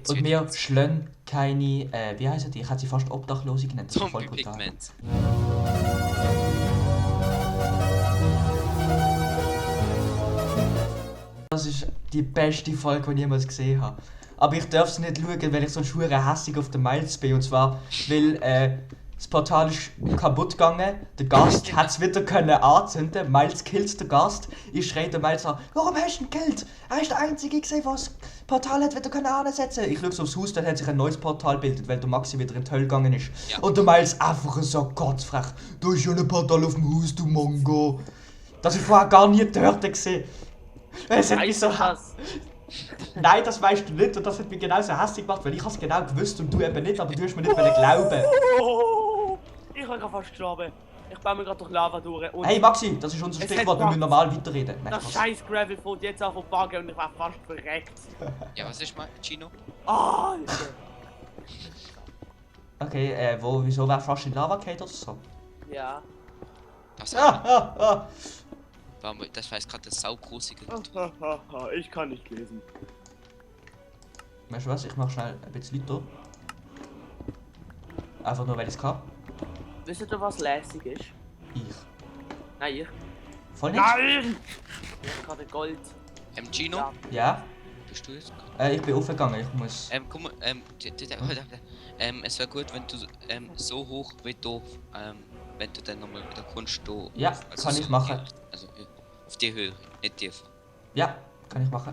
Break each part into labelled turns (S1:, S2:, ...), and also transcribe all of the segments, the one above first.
S1: und wir schlagen keine, wie heißen die? Ich hätte sie fast Obdachlose genannt.
S2: Zombie-Pigment.
S1: Das ist die beste Folge, die ich jemals gesehen habe. Aber ich darf sie nicht schauen, weil ich so schwere hässig auf den Miles bin. Und zwar, weil das Portal ist kaputt gegangen, der Gast hat es wieder können anzünden, Miles killt den Gast. Ich schreie den Miles an, warum hast du ihn gekillt? Er ist der Einzige gesehen, der das Portal hat wieder können ansetzen. Ich schaue aufs Haus, dann hat sich ein neues Portal gebildet, weil der Maxi wieder in die Hölle gegangen ist.
S2: Ja.
S1: Und der Miles einfach so kotzfrech, da ist ja ein Portal auf dem Haus, du Mongo. Das ich vorher gar nie gehört gesehen. Es hat mich so Nein, das weißt du nicht und das hat mich genauso hässlich gemacht, weil ich es genau gewusst und du eben nicht, aber du hast mir nicht glauben.
S3: Ich habe gerade fast gestorben. Ich baue mir gerade durch Lava durch. Und
S1: Hey Maxi, das ist unser
S3: Es
S1: Stichwort,
S3: hat
S1: wir müssen normal weiterreden. Nein,
S3: das
S1: Spaß.
S3: scheiß Gravel fällt jetzt auf den Buggen und ich war fast verreckt.
S2: Ja, was ist mal, Gino?
S3: Ah,
S1: Okay, wieso wäre fast in Lava gefallen oder so?
S3: ja.
S2: Das, das war jetzt gerade das saugroße
S3: Ich kann nicht lesen.
S1: Weißt du was, ich mach schnell ein bisschen weiter. Einfach nur weil ich es kann.
S3: Wisst ihr, was lässig ist?
S1: Ich.
S3: Nein, ich.
S1: Voll nicht?
S3: Nein! Ich habe gerade Gold.
S2: Gino?
S3: Ja.
S1: Ja?
S2: Bist du jetzt?
S1: Ich bin aufgegangen, ich muss...
S2: Guck mal, es wäre gut, wenn du so hoch wie du, wenn du dann nochmal wieder kommst, du.
S1: Ja, kann ich machen.
S2: Also auf die Höhe, nicht tiefer.
S1: Ja, kann ich machen.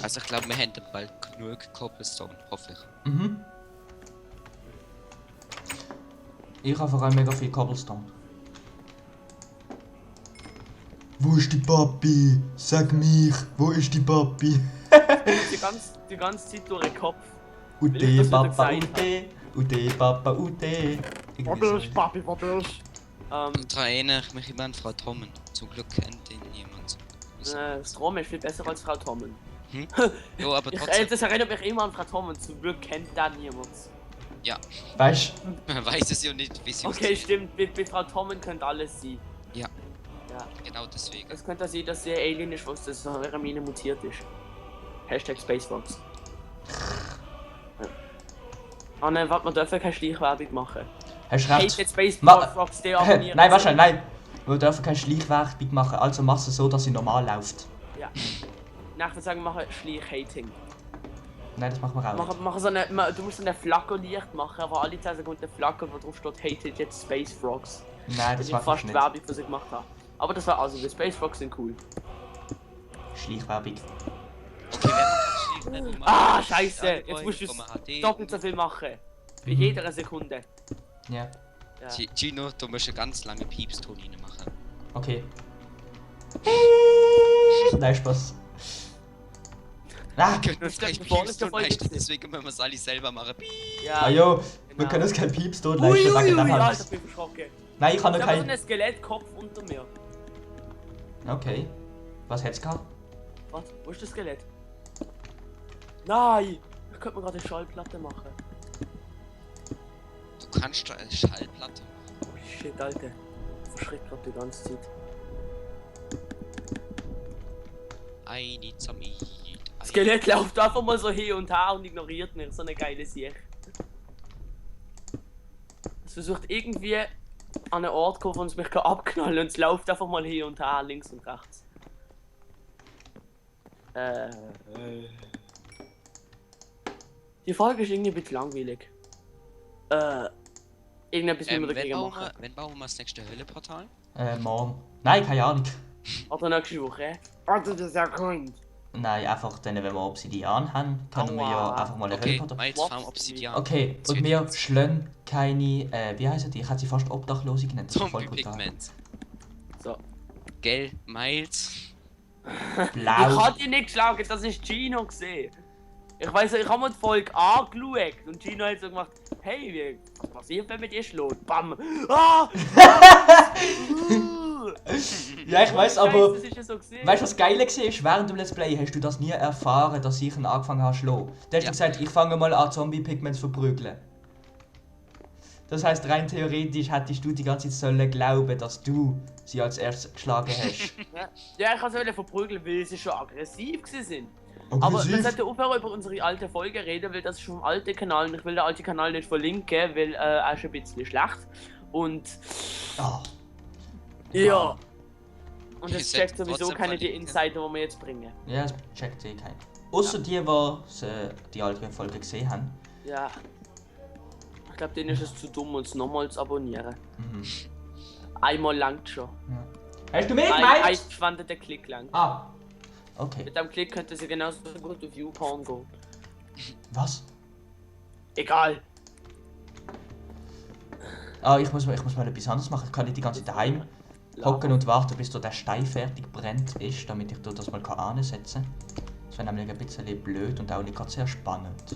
S2: Also ich glaube, wir haben dann bald genug Cobblestone, hoffe ich.
S1: Mhm. Ich habe vor allem mega viel Cobblestone. Wo ist die Papi? Sag mich, wo ist die Papi?
S3: Die ganze Zeit durch den Kopf.
S1: Ute,
S3: das wieder
S1: Papa,
S3: gesagt
S1: Ute, Papa, Ute.
S3: Papi, was ist?
S2: Daran erinnere ich mich immer an Frau Tommen. Zum Glück kennt ihn niemand.
S3: Strom ist viel besser als Frau Tommen.
S2: Hm? Jo, aber trotzdem.
S3: Das erinnert mich immer an Frau Tommen. Zum Glück kennt da niemand.
S2: Ja,
S1: Weißt
S2: man weiß es ja nicht, wie sie
S3: Okay, stimmt. Mit Frau Tommen könnte alles sein.
S2: Ja,
S3: Ja.
S2: genau deswegen.
S3: Es könnte sein, dass sie ein Alien ist, was das nach ihrer Mine mutiert ist. Hashtag Spacefox. Ja. Ah nein, warte, wir dürfen keine Schleichwerbung machen.
S1: hast du
S3: Hey,
S1: recht?
S3: jetzt Spacefox deabonnieren.
S1: Nein, wahrscheinlich, nein. Wir dürfen keine Schleichwerbung machen, also machst du so, dass sie normal läuft.
S3: Ja. Nachher sagen wir machen Schleich-Hating.
S1: Nein, das machen wir auch nicht.
S3: Machen so eine, du musst so eine Flackerlicht machen, wo alle 10 Sekunden flackert, wo drauf steht Hated jetzt Space Frogs.
S1: Nein, das
S3: Ich
S1: mache ich
S3: fast
S1: nicht.
S3: Werbung für sie gemacht habe. Aber das war also, die Space Frogs sind cool.
S1: Schleichwerbung.
S2: Okay, wer macht
S3: Ah, scheiße! Jetzt musst du
S2: HD.
S3: doppelt so viel machen. Bei
S1: Mhm.
S3: jeder Sekunde.
S1: Ja,
S3: Ja.
S2: Gino, du musst eine ganz lange Piepston machen.
S1: okay. Nein, Spaß. Ah,
S2: Wir können
S3: Das
S2: vielleicht
S3: stimmt, bevor es
S2: Piepston
S3: der Folge
S2: leisten,
S3: ist.
S2: deswegen müssen wir es alle selber machen. Piep.
S3: Ja.
S1: ajo, wir
S3: genau.
S1: können uns keinen Piepston
S3: Ui,
S1: leisten,
S3: ui,
S1: wegen
S3: ui,
S1: dem
S3: Alter,
S1: Haus.
S3: bin ich erschrocken.
S1: Nein, ich habe
S3: Ich
S1: noch
S3: habe so
S1: keinen...
S3: einen Skelettkopf unter mir.
S1: Okay. Was hat's gehabt?
S3: Was? Wo ist das Skelett? Nein! Ich könnte mir gerade eine Schallplatte machen.
S2: Du kannst da eine Schallplatte.
S3: Oh shit, Alter. Ich verschreckt gerade die ganze Zeit.
S2: I need some eat.
S3: Das Skelett läuft einfach mal so hin und her und ignoriert mich. So eine geile Sicht. Es versucht irgendwie an einen Ort zu kommen, wo es mich abknallen und es läuft einfach mal hin und her, links und rechts. Die Folge ist irgendwie ein bisschen langweilig. Irgendetwas müssen wir dagegen machen.
S2: Wenn bauen wir das nächste Hölleportal?
S1: Morgen. Nein, keine Ahnung.
S3: Oder nächste Woche. Oder das Sekund.
S1: Nein, einfach dann, wenn wir Obsidian haben, können wir ja
S3: Aua.
S1: einfach mal eine
S2: Okay,
S1: Hölle...
S2: Miles Farm Obsidian.
S1: Okay, und wir schlagen keine, wie heißen die? Ich hätte sie fast Obdachlose genannt. Das ist voll brutal.
S2: Zombie-Pigment.
S3: So.
S2: Gell, Miles?
S3: Ich
S1: Blau.
S3: hab die nicht geschlagen, das ist Gino gesehen. Ich weiß, ich habe mir die Folge angeschaut und Gino hat so gemacht, hey, was passiert, wenn mit dir schlägt? Bam! Ah!
S1: Ja, ich weiß, aber...
S3: Das ist ja so gesehen.
S1: Weißt du, was geil war? Während dem Let's Play hast du das nie erfahren, dass ich ihn angefangen habe zu schlagen. Du hast
S2: Ja.
S1: gesagt, ich fange mal an, Zombie-Pigments zu verprügeln. Das heißt, rein theoretisch hättest du die ganze Zeit sollen glauben, dass du sie als erstes geschlagen hast.
S3: Ja, ich wollte verprügeln, weil sie schon aggressiv sind. Aber wir sollten aufhören über unsere alte Folge reden, weil das ist vom alten Kanal und ich will den alten Kanal nicht verlinken, weil er ist ein bisschen schlecht. Und
S1: Oh.
S3: ja. Und
S2: Ihr
S3: es
S2: seid
S3: checkt sowieso
S2: trotzdem
S3: keine die
S2: verlinken.
S3: Insider, die wir jetzt bringen.
S1: Ja, das checkt eh keiner. Außer die, die die alte Folge gesehen haben.
S3: Ja. Ich glaube, denen ist es zu dumm, uns nochmals zu abonnieren.
S1: Mhm.
S3: Einmal langt schon.
S1: Hast du
S3: Ein
S1: mitgemeint?
S3: eingeschwandeter Klick lang.
S1: Ah. Okay.
S3: Mit einem Klick könnte sie genauso gut auf YouPorn gehen.
S1: Was?
S3: Egal.
S1: Ah, ich muss mal etwas anderes machen. Ich kann nicht die ganze Zeit daheim hocken und warten, bis der Stein fertig brennt ist, damit ich das mal ansetzen kann. Das wäre nämlich ein bisschen blöd und auch nicht gerade sehr spannend.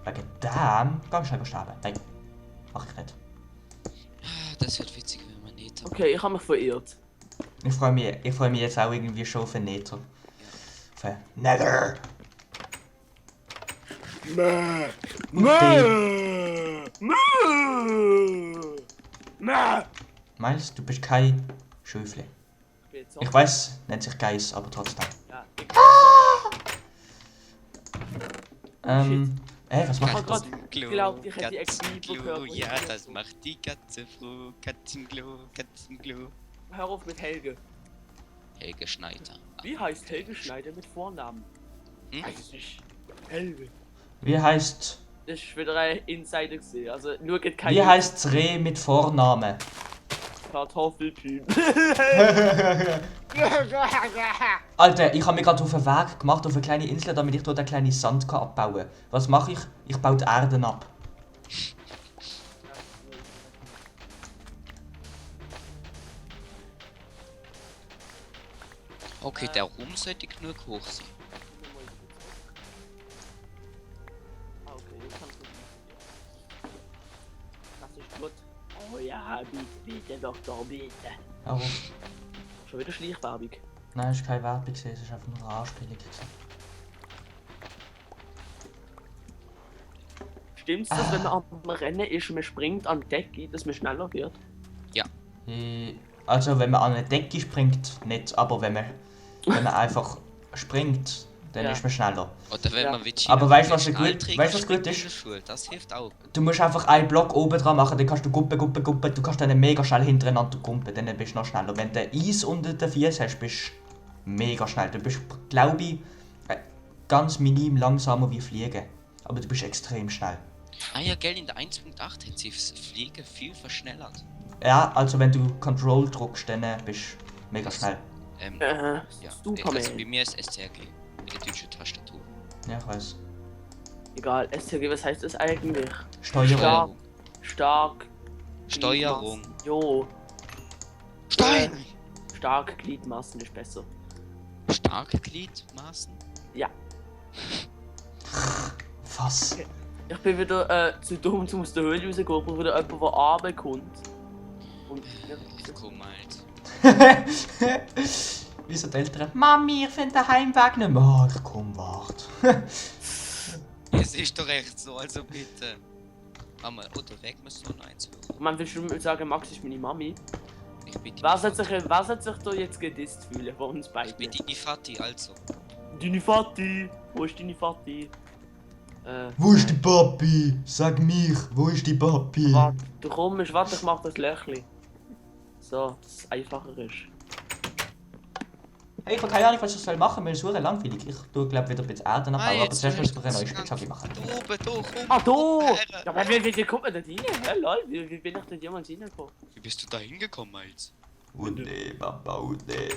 S1: Wegen dem kann ich selber sterben. Nein, mach ich nicht.
S2: Das wird witzig, wenn man nicht.
S3: Okay, ich habe mich verirrt.
S1: Ich freue mich jetzt auch irgendwie schon auf den Nether. Für Nether! Miles, du bist kein Schöfle. Ich weiß, nennt sich Geiss, aber trotzdem.
S3: Ja,
S1: Was macht
S3: Oh
S1: das?
S3: Gott, ich glaub, ich hätte die XP bekommen.
S2: Ja, das macht die Katze froh. Katzenklo, Katzenklo.
S3: Hör auf mit Helge.
S2: Helge Schneider.
S3: Wie heißt Helge Schneider mit Vornamen? Weiß ich nicht. Helge.
S1: Wie heißt
S3: Das ist wieder ein Insider gesehen. Also nur geht kein
S1: Wie heißt's Reh mit Vornamen?
S3: Kartoffeltyp.
S1: Alter, ich habe mich gerade auf einen Weg gemacht, auf eine kleine Insel, damit ich dort einen kleinen Sand abbauen kann. Was mache ich? Ich baue die Erden ab.
S2: Okay, der Ruhm sollte genug hoch sein.
S3: Okay, jetzt kannst du. Das ist gut. Oh ja, bitte, Doktor, bitte.
S1: Aber,
S3: Schon wieder Schleichwerbung.
S1: nein, es ist keine Werbung, es ist einfach nur eine Anspielung.
S3: Stimmt's, dass wenn man am Rennen ist und man springt an die Decke, dass man schneller wird?
S1: Also, wenn man an eine Decke springt, nicht, aber wenn man einfach springt, dann
S3: Ja.
S1: ist man schneller.
S2: Oder wenn
S3: Ja.
S2: man will,
S1: Aber weißt du, was
S2: China-
S1: gut-
S2: Schnallträger
S1: weißt du, was gut
S2: springt in
S1: ist?
S2: der Schule, das hilft auch.
S1: Du musst einfach einen Block oben dran machen, dann kannst du Guppe, du kannst dann mega schnell hintereinander gumpen, dann bist du noch schneller. Wenn du Eis unter den Füßen hast, bist du mega schnell. Du bist, glaube ich, ganz minim langsamer wie Fliegen. Aber du bist extrem schnell.
S2: Ah ja, gell, in der 1.8 hat sie das Fliegen viel verschnellert.
S1: Ja, also wenn du Control drückst, dann bist du mega schnell.
S2: Ja,
S3: Superman.
S2: also bei mir ist STRG mit der deutschen Tastatur.
S1: Ja, ich weiß.
S3: Egal, STG, was heißt das eigentlich?
S1: Steuerung.
S3: Stark.
S2: Steuerung.
S3: Gliedmaßen. Jo,
S2: Stein!
S3: stark Gliedmaßen ist besser.
S2: Starke Gliedmaßen?
S3: Ja.
S1: Was?
S3: Ich bin wieder zu dumm, um aus der Höhle rauszugehen, aber wieder jemand, der runterkommt. Und ja,
S2: Komm halt.
S1: Wie so die Eltern. Mami, ich finde den Heimweg nicht mehr. Oh, ich komm, wart.
S2: Es ist doch echt so, also bitte. Mama, oder weg müssen wir noch eins hören.
S3: man will schon sagen, Max ist meine Mami.
S2: Ich bin
S3: Was hat sich da jetzt gedisst fühlen von uns
S2: Ich
S3: beiden?
S2: bin die Vati, also.
S3: Deine Vati! Wo ist deine Vati?
S1: Wo ist die Papi? Sag mich, wo ist die Papi?
S3: Warte, du kommst, warte, ich mach das Löchli. So, dass es einfacher ist.
S1: Hey, ich habe keine Ahnung, was ich machen soll, weil es ist langweilig. Ich tue, glaube wieder ein bisschen Erden abbauen, aber zuerst muss ich eine neue Spitzhacke machen.
S2: Da oben, da oben.
S3: Ah, da!
S2: Herren.
S3: Ja, aber wie kommt man da rein? Ja, lol, wie bin ich da jemals reingekommen?
S2: Wie bist du da hingekommen, Miles?
S1: Ude, Papa, Ude,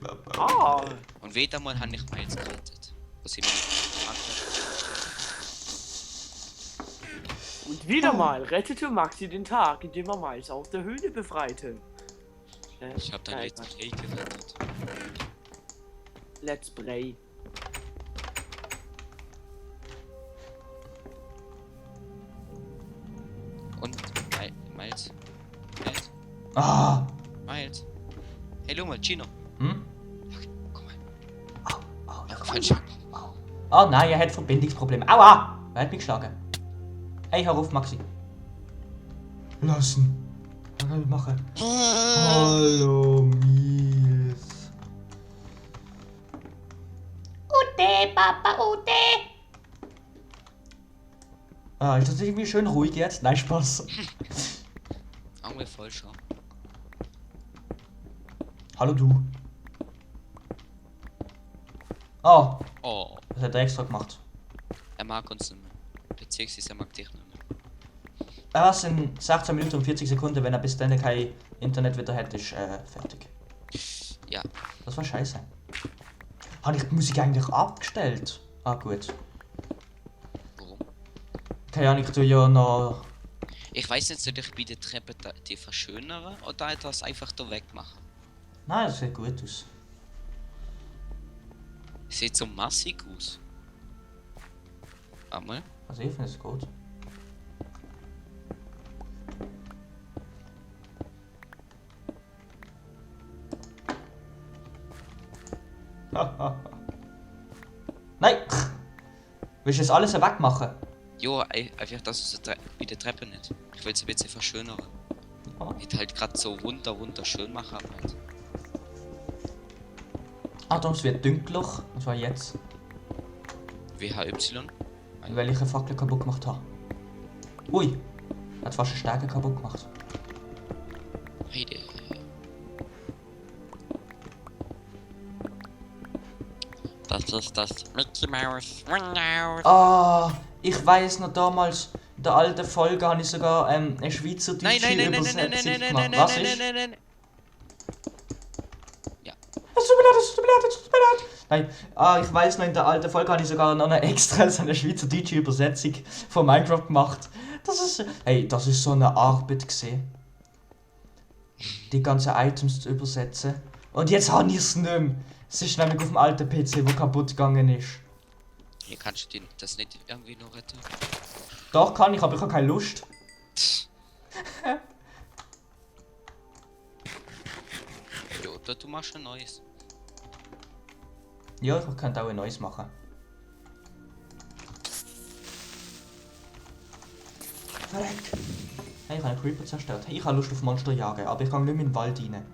S1: Papa.
S3: Ah!
S2: Und wieder mal habe ich Miles gerettet. Was ich mir nicht gemacht
S3: Und wieder mal rettete Maxi den Tag, indem er Miles aus der Höhle befreite.
S2: Ich habe dein
S3: nein,
S2: Let's Play gerettet.
S3: Let's Play.
S2: Und Miles? Miles?
S1: Ah!
S2: Miles? Hey, Lunge, Gino.
S1: Hm?
S2: Komm mal.
S1: Au,
S2: Ja, falsch.
S1: Oh nein, er hat Verbindungsprobleme. Aua! Wer hat mich geschlagen? Hey, hör auf, Maxi. lassen. Was kann ich machen? Hallo, Mies.
S4: Ute, Papa, Ute.
S1: Ah, ist das irgendwie schön ruhig jetzt? Nein, Spaß.
S2: Irgendwie voll schon.
S1: Hallo, du. Oh,
S2: Oh,
S1: das hat er extra gemacht.
S2: er mag uns nicht mehr. Beziehungsweise er mag dich nicht mehr.
S1: Was in 16 Minuten und 40 Sekunden, wenn er bis dann kein Internet wieder hat, ist fertig.
S2: Ja,
S1: Das war scheiße. Habe ich die Musik eigentlich abgestellt? Ah, gut.
S2: warum?
S1: Keine Ahnung, ich tue ja noch.
S2: Ich weiß nicht, soll ich bei der Treppe die verschönern oder das einfach da wegmachen?
S1: Nein, das sieht gut aus.
S2: Sieht so massig aus. Einmal.
S1: Also ich finde es gut. Nein! Willst du das alles wegmachen?
S2: Jo, einfach das ist bei der Treppe nicht. Ich will es ein bisschen verschönern.
S1: Oh.
S2: Ich halt gerade so wunderschön machen halt.
S1: Achtung, es wird dunkler. Und zwar jetzt.
S2: WHY.
S1: Weil ich eine Fackel kaputt gemacht habe. Ui! Hat fast eine Stärke kaputt gemacht.
S2: Heide. Das ist das Mickey Mouse Wunderhaus.
S1: Ah, ich weiß noch damals, in der alten Folge habe ich sogar eine schweizerdeutsche Übersetzung gemacht. Was ist?
S2: nein.
S1: Es tut mir leid, es tut mir leid, es tut mir leid. Nein, ich weiß noch, in der alten Folge habe ich sogar noch eine extra so eine schweizerdeutsche Übersetzung von Minecraft gemacht. Das ist so eine Arbeit gesehen. Die ganzen Items zu übersetzen. Und jetzt habe ich es nicht mehr. Es ist nämlich auf dem alten PC, wo kaputt gegangen ist.
S2: Hier kannst du das nicht irgendwie noch retten.
S1: Doch kann ich, aber ich habe keine Lust.
S2: Jo, oder du machst ein neues.
S1: Ja, ich könnte auch ein neues machen. Verreck! Hey, ich habe einen Creeper zerstört. Hey, ich habe Lust auf Monster jagen, aber ich kann nicht mehr in den Wald rein.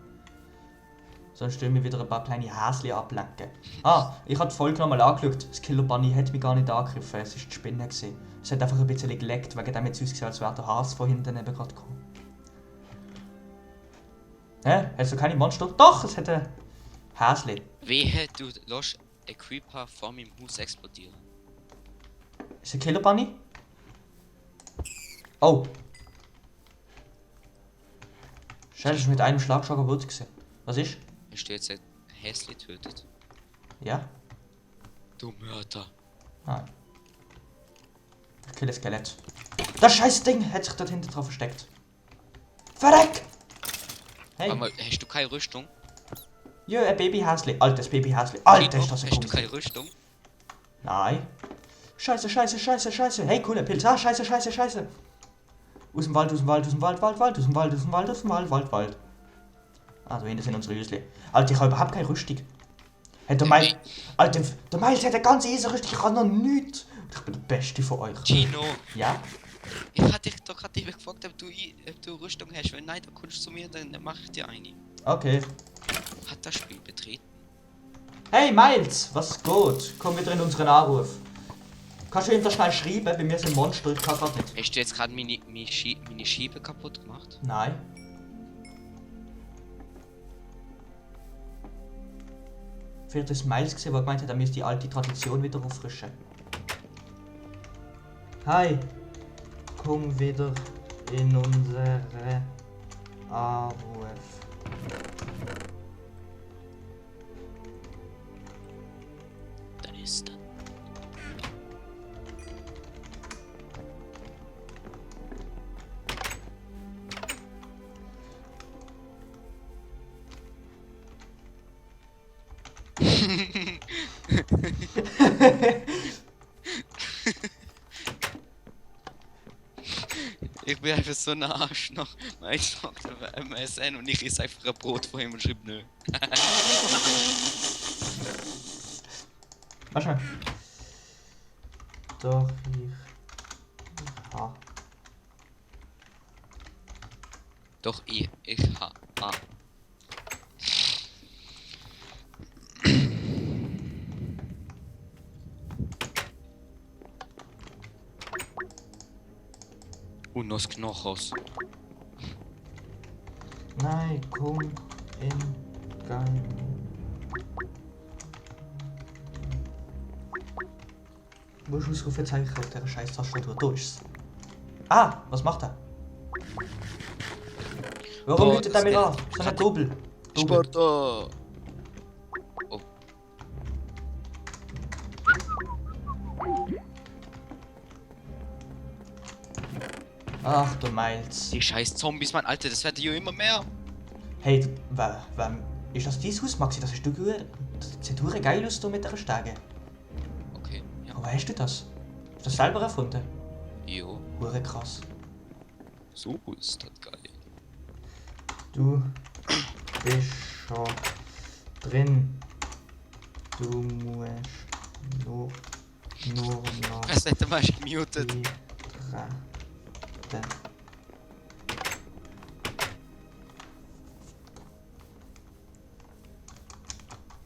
S1: Sonst stellen wir wieder ein paar kleine Häschen ablenken. Ah, ich habe die Folge nochmal angeschaut. Das Killer Bunny hat mich gar nicht angegriffen, es war die Spinne gewesen. Es hat einfach ein bisschen geleckt, wegen dem jetzt ausgesehen, als wäre der Hase von hinten eben gerade gekommen. Hä? Hast du keine Monster? Doch, es hat ein Häschen.
S2: Wehe, du lässt einen Creeper vor meinem Haus explodieren.
S1: Ist es ein Killer Bunny? Oh. Scheiße, ist mit einem Schlag schon kaputt gewesen. Was ist?
S2: Hast du jetzt ein Häsli tötet?
S1: Ja?
S2: Du Mörder.
S1: Nein. Ich kill das Skelett. Das scheiß Ding hat sich dort hinten drauf versteckt. Verreck! Hey.
S2: Aber hast du keine Rüstung?
S1: Ja, ein Babyhäsli. Altes Babyhäsli. Alter, ist das ein
S2: Hast du
S1: Grusel.
S2: keine Rüstung?
S1: Nein. Scheiße, scheiße, scheiße, scheiße. Hey, cooler Pilz. Ah, scheiße, scheiße, scheiße. Aus dem Wald, aus dem Wald, aus dem Wald, Wald, Wald, aus dem Wald, aus dem Wald, aus dem Wald, Wald, Wald. Also hinten sind unsere Hüsli. Alter, ich habe überhaupt keine Rüstung. Hey, der Miles. Alter, der Miles hat eine ganze Eisenrüstung. Ich habe noch nichts. Ich bin der Beste von euch.
S2: Gino,
S1: Ja?
S2: ich hatte dich doch gerade eben gefragt, ob du Rüstung hast. Wenn nein, dann kommst du zu mir, dann mach ich dir eine.
S1: Okay.
S2: Hat das Spiel betreten?
S1: Hey Miles, was geht? Komm wieder in unseren Anruf. Kannst du ihm das schnell schreiben? Bei mir sind Monster, ich kann grad nicht.
S2: Hast du jetzt gerade meine Schiebe kaputt gemacht?
S1: Nein. Vielleicht ist Miles gesehen, der gemeint hat, er müsste die alte Tradition wieder auffrischen. Hi. Komm wieder in unsere AOF.
S2: Dann ist das. Ich bin einfach so ein Arschloch. Mein sagt aber MSN und ich esse einfach ein Brot von ihm und schreibe nö.
S1: Warte mal. Doch, ich. Ha.
S2: Doch, ich ha. Ah. Und noch das Knochos.
S1: Nein, komm in Gang. Wo ist Ausrufezeichen auf dieser scheiß Tastatur? Da ist es. Ah, was macht er? Warum
S2: Boah,
S1: läutet er
S2: das
S1: mir an?
S2: geht.
S1: Ist das nicht Double?
S2: Sparta! Oh,
S1: Ach du Miles.
S2: die scheiß Zombies, mein Alter, das wird ja immer mehr.
S1: Hey, ist das dein Haus, Maxi? Das hast du gehört? Das sieht hure geil aus, du mit der Stege.
S2: Okay, ja.
S1: Woher hast du das? Hast du das selber erfunden?
S2: Jo,
S1: Hure krass.
S2: so ist das geil.
S1: Du bist schon drin. Du musst nur noch
S2: Was hätte man gemutet?
S1: eintreten.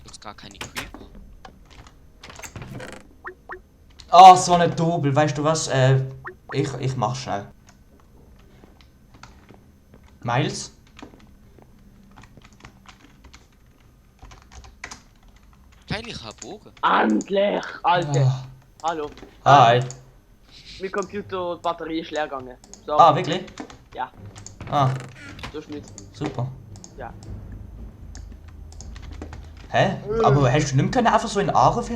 S2: Gibt's gar keine Creeper?
S1: Ah, so eine Double. Weißt du was? Ich mach schnell. Miles?
S2: Geil, ich hab Bogen.
S3: Endlich! Alter!
S1: Ah.
S3: Hallo.
S1: Hi.
S3: Mein Computer, die Batterie ist leer gegangen. So.
S1: Ah, wirklich?
S3: Ja,
S1: Ah,
S3: so ist nichts.
S1: super.
S3: Ja.
S1: Hä? Aber hast du nicht mehr können einfach so in Anruf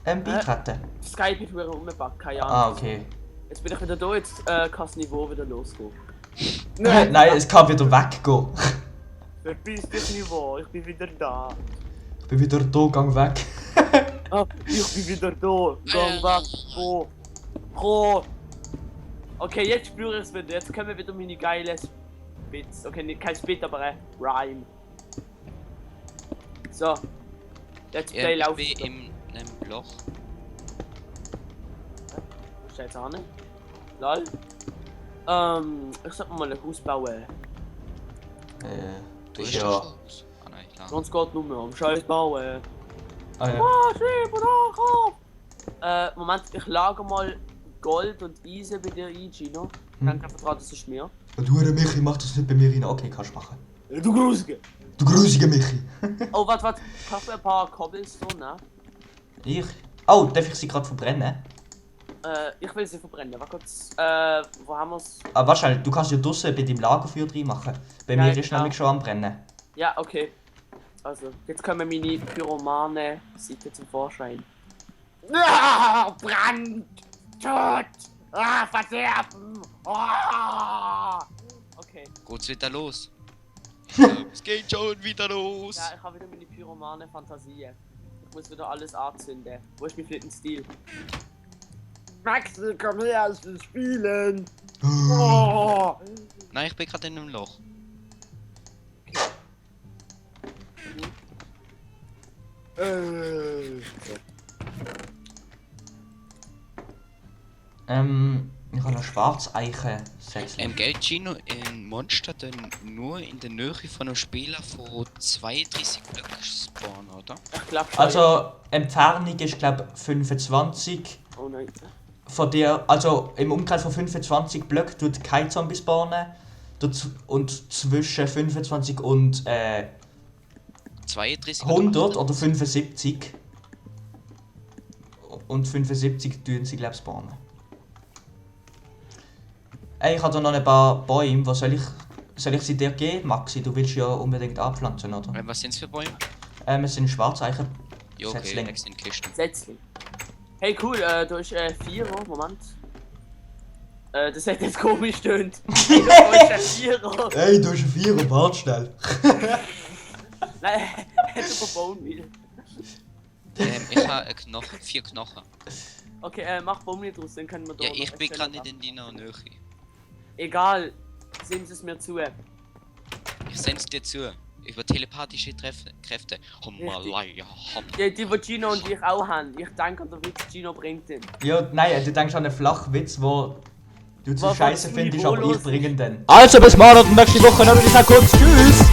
S1: beitreten?
S3: Skype hat wieder umgepackt, keine Ahnung.
S1: Ah, okay.
S3: Jetzt bin ich wieder da, jetzt kann das Niveau wieder losgehen.
S1: Nein, es kann wieder weggehen.
S3: Verpiss dich Niveau, ich bin wieder da.
S1: Ich bin wieder da, gang weg.
S3: Ah, ich bin wieder da. Gang weg, Pro. Okay, jetzt spüre ich es wieder. Jetzt können wir wieder meine geile Spitz. Okay, nicht kein Spit, aber ein Rhyme. So. Let's play
S2: Ich
S3: laufen.
S2: bin in einem Loch.
S3: Was ist jetzt an? Lol. Ich sollte mal ein Haus bauen.
S2: Du
S1: Ja.
S2: hast doch Haus. Ah nein, klar.
S3: Sonst geht nur mehr um Scheiß bauen.
S1: Ah, ja.
S3: Ah, schreib oder Moment, ich lage mal Gold und Eisen bei dir ein, Gino. Danke, vertraut, das ist mir.
S1: Du Michi, mach das nicht bei mir rein. Okay, kannst du machen.
S3: Du Grusige!
S1: Du grusiger Michi.
S3: Oh, warte. Kannst du ein paar Cobblestone nehmen?
S1: Ich? Oh, darf ich sie gerade verbrennen?
S3: Ich will sie verbrennen. Warte kurz. Wo haben wir's?
S1: Ah, wahrscheinlich, du kannst ja draussen bei deinem Lagerfeuer drin machen. Bei
S3: Ja,
S1: mir ist
S3: genau.
S1: nämlich schon am Brennen.
S3: Ja, okay. Also, jetzt kommen meine Pyromane-Seite zum Vorschein. Ah, Brand! Tod! Ah, verderben! Ah! Okay.
S2: Geht's wieder los? Ja, es geht schon wieder los.
S3: Ja, ich habe wieder meine Pyromane-Fantasie. Ich muss wieder alles anzünden. Wo ist mein Flittenstil? Maxi, komm her, ich will spielen! Oh!
S2: Nein, ich bin gerade in einem Loch.
S1: Ich habe noch Schwarzeichen-Sätzchen.
S2: Geld, Gino, in Monster dann nur in der Nähe von einem Spieler von 32 Blöcken spawnen, oder?
S3: Ich glaub schon.
S1: Also, Entfernung ist glaube 25.
S3: Oh nein.
S1: Von dir, also im Umkreis von 25 Blöcken tut kein Zombie spawnen. Und zwischen 25 und
S2: 32
S1: 100 oder 75. Und 75 tun sie glaube spawnen. Ey, ich habe da noch ein paar Bäume. Was soll ich sie dir geben, Maxi? Du willst ja unbedingt anpflanzen, oder?
S2: Was sind's für Bäume?
S1: Es sind Schwarzeichen.
S2: Ja, okay,
S1: Setzling.
S2: next in Kisten.
S3: Setzling. Hey cool, da ist 4, Moment. Das hat jetzt komisch tönt. Hey, da ist ein 4.
S1: Ey, du hast einen Vierer, warte schnell.
S3: Nein, hätte verbauen will.
S2: Ich habe Knochen, 4 Knochen.
S3: Okay, mach Baum nicht draus, dann können wir da
S2: Ja,
S3: noch
S2: ich bin
S3: erzählen.
S2: gerade nicht in deiner Nähe.
S3: Egal, sehen Sie es mir zu.
S2: Ich send's dir zu. Über telepathische Kräfte. Himalaya.
S3: Die Gino und ich auch haben. Ich denke an den Witz, Gino bringt den.
S1: Ja, nein, du denkst an einen Flachwitz, wo Du zu scheiße finde ich, aber ich bringe den.
S5: Also bis morgen und nächste Woche, oder ich sag kurz Tschüss.